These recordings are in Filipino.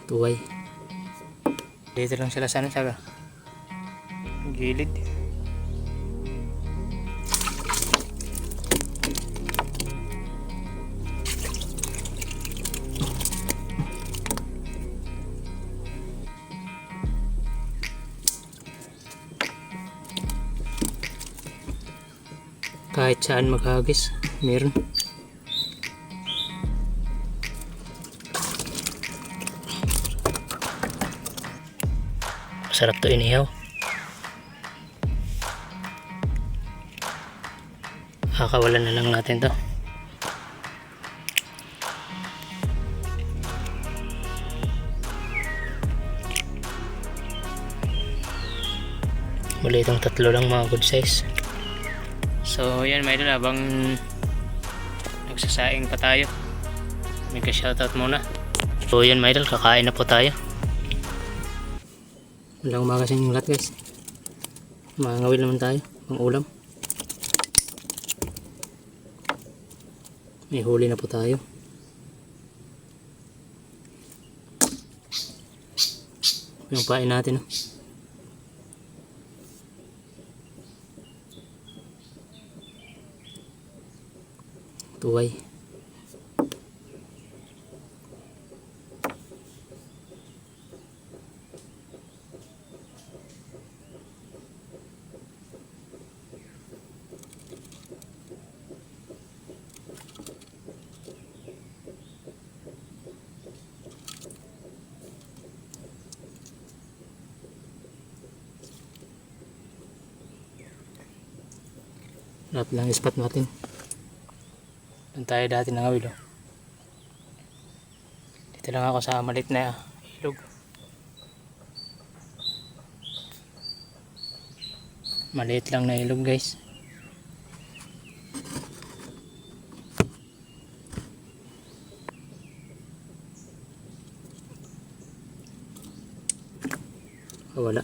tuway. Dito lang sila sana sa gilid. Kahit saan maghagis, meron. Masarap to inihaw. Kakawalan na lang natin to. Muli itong tatlo lang, mga good size. So yan mga idol, habang nagsasaing pa tayo, may ka-shoutout muna. So yan mga idol, kakain na po tayo. Walang umaga sa inyong lahat guys. Mangawil naman tayo, pang ulam. May huli na po tayo. Yung pain natin, oh. Tuway. Lahat lang spot natin. Doon tayo dati nangawil, oh. Dito lang ako sa malit na ilog. Maliit lang na ilog guys. Wala.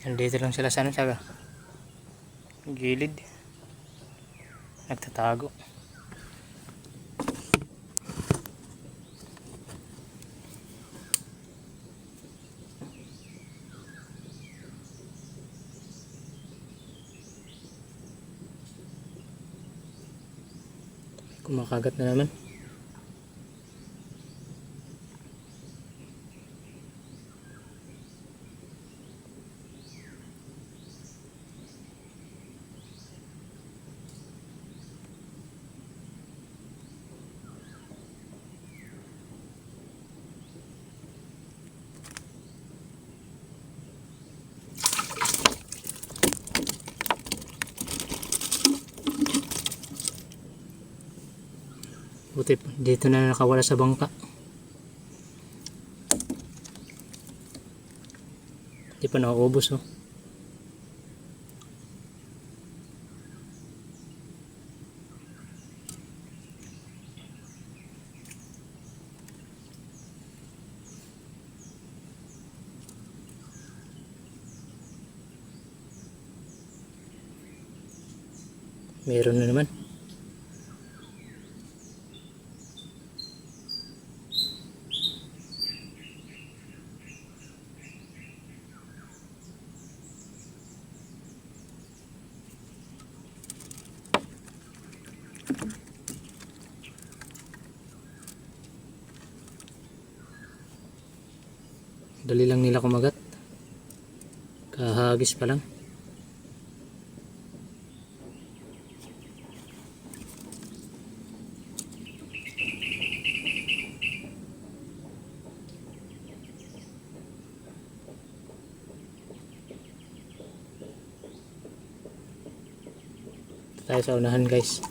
Nandito lang sila sa gilid. Nagtatago. Kumakagat na naman. Buti dito na nakawala sa bangka. Hindi pa nauubos, oh. Meron na naman. Dali lang nila kumagat. Kahagis pa lang. Tayo sa unahan guys.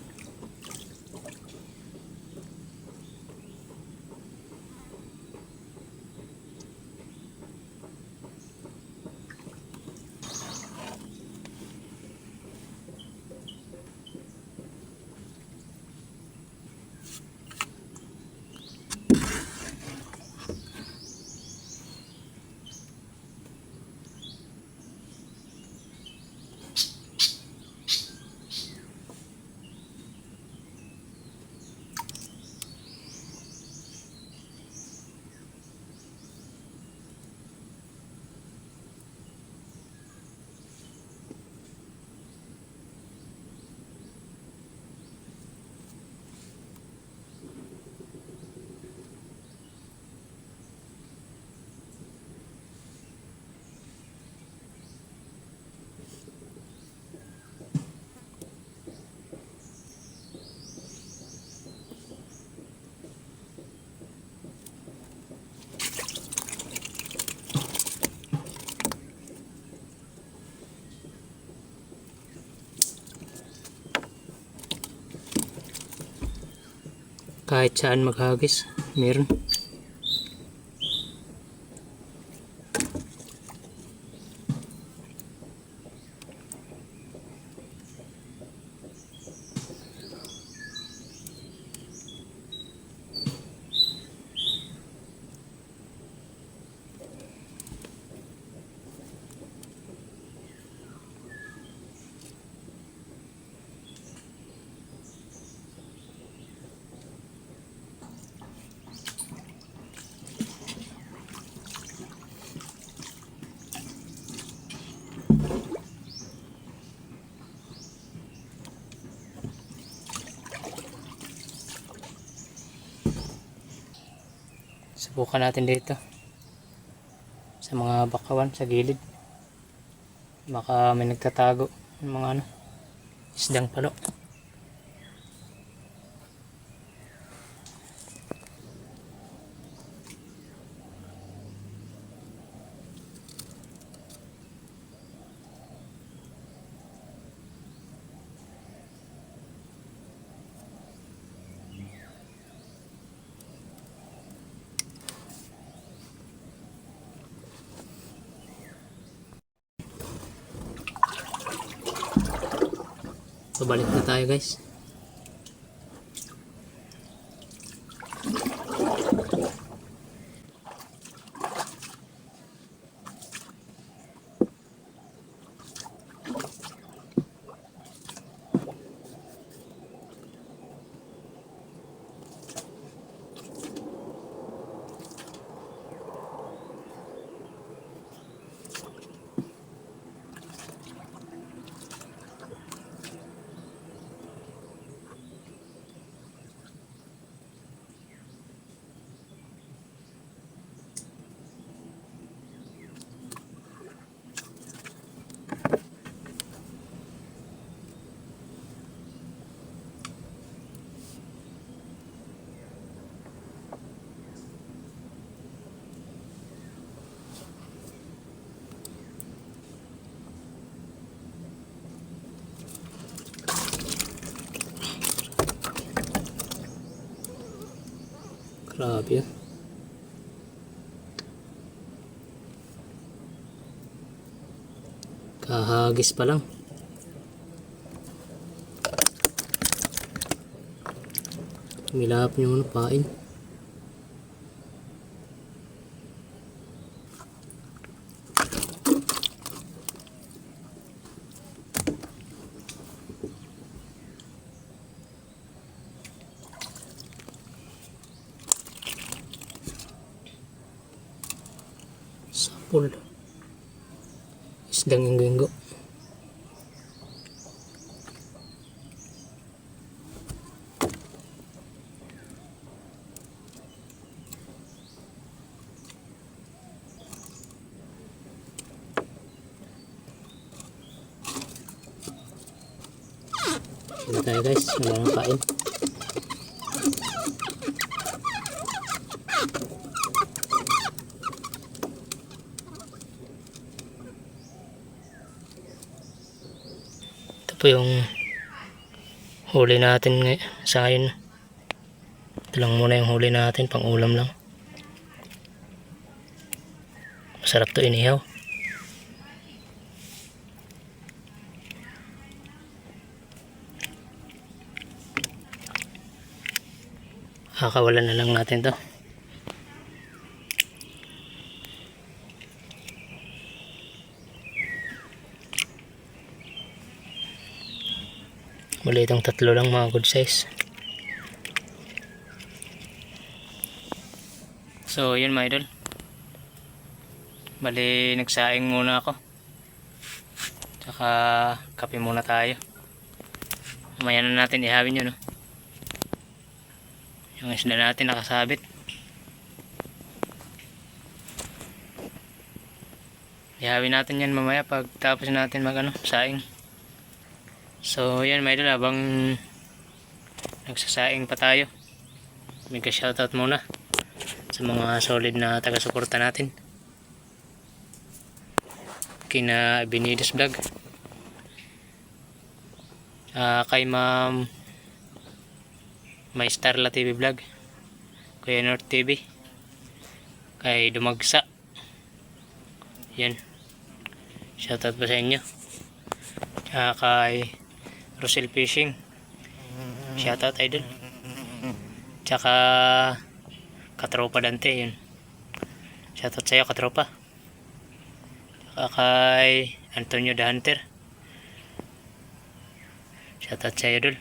Kahit saan maghagis, meron. Subukan natin dito sa mga bakawan sa gilid, baka may nagtatago ng mga isdang palo. So balik na tayo guys. Grabe. Kahagis pa lang. Milap nyo pain. Sapul. Isdang inggo-inggo. Wala tayo guys, wala nang kain. Ito po yung huli natin sa ngayon. Ito lang muna yung huli natin, pang ulam lang. Masarap to inihaw. Kakawalan na lang natin to. Muli itong tatlo lang, mga good size. So yun mga idol, bali nagsaing muna ako, tsaka kape muna tayo. Mamaya na natin ihawin yun, no? Yung isda natin nakasabit. Ihawin natin yan mamaya pag tapos natin saing. So yan mga idol, habang nagsasaing pa tayo, mega shoutout muna sa mga solid na taga-suporta natin. Kina Benitez Vlog, kay Ma'am may Starla TV Vlog, Kuya North TV, kay Dumagsa. Yan. Shoutout po sa inyo. Tsaka kay Rosel Fishing. Shoutout idol. Tsaka Katropa Dante, yun. Shoutout sa iyo, Katropa. Tsaka kay Antonio the Hunter. Shoutout sa iyo, idol.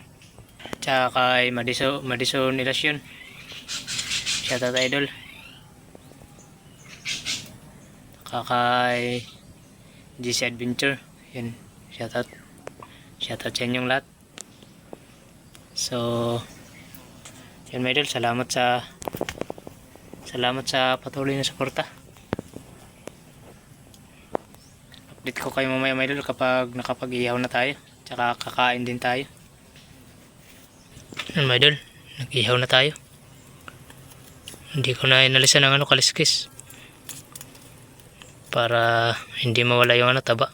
Tsaka kay Madison Ilasyon. Shoutout idol. Tsaka kay GC Adventure. Yun. Shoutout. Shoutout sa inyong lahat. So, yun mga idol. Salamat sa patuloy na suporta. Update ko kayo mamaya mga idol kapag nakapag-ihaw na tayo. Tsaka kakain din tayo. Yun mga idol. Nag-ihaw na tayo. Hindi ko na inalisan ng kaliskis. Para hindi mawala yung taba.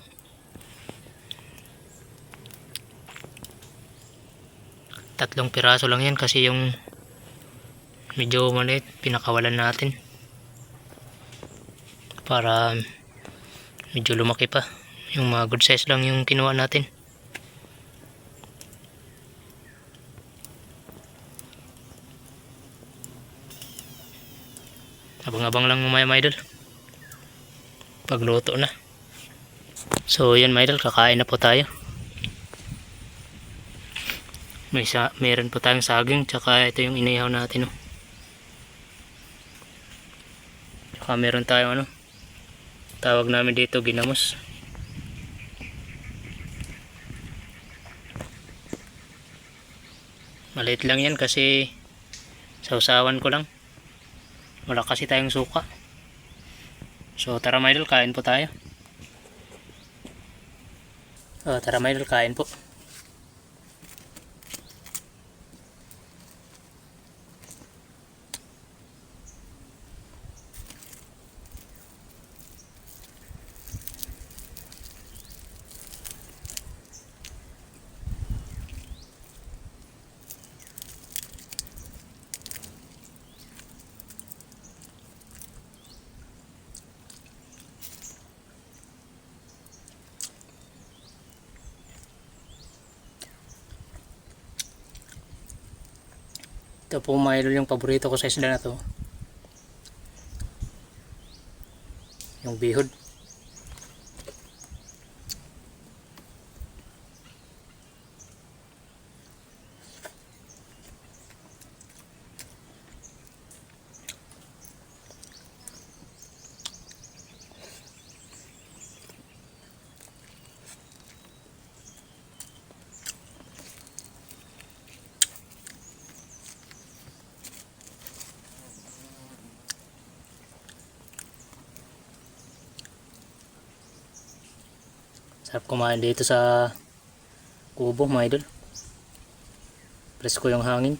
Tatlong piraso lang yan kasi yung medyo maliit pinakawalan natin para medyo lumaki pa. Yung mga good size lang yung kinuha natin. Abang-abang lang mga idol pagluto na. So yan mga idol, kakain na po tayo. Meron po tayong saging, tsaka ito yung inihaw natin. Tsaka meron tayong tawag namin dito ginamos. Maliit lang yan kasi sausawan ko lang. Wala kasi tayong suka. So tara mga idol, kain po tayo. Tara mga idol, kain po. Ito po mga idol yung paborito ko sa isda na to. Yung bihod. Sarap kumain dito sa kubo mga idol. Presko yung hangin.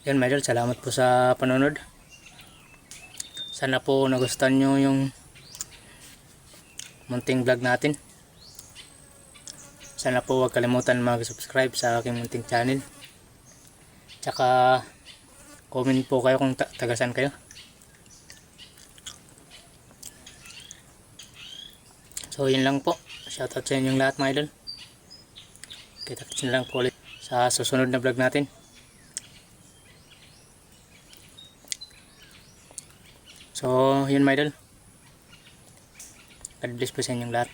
Yan mga idol, salamat po sa panonood. Sana po nagustuhan nyo yung munting vlog natin. Sana po huwag kalimutan mag-subscribe sa aking munting channel. Tsaka comment po kayo kung tagasan kayo. So yun lang po. Shoutout sa inyong lahat mga idol. Kita-kits na lang po ulit sa susunod na vlog natin. So yun mga idol. God bless po sa inyong lahat.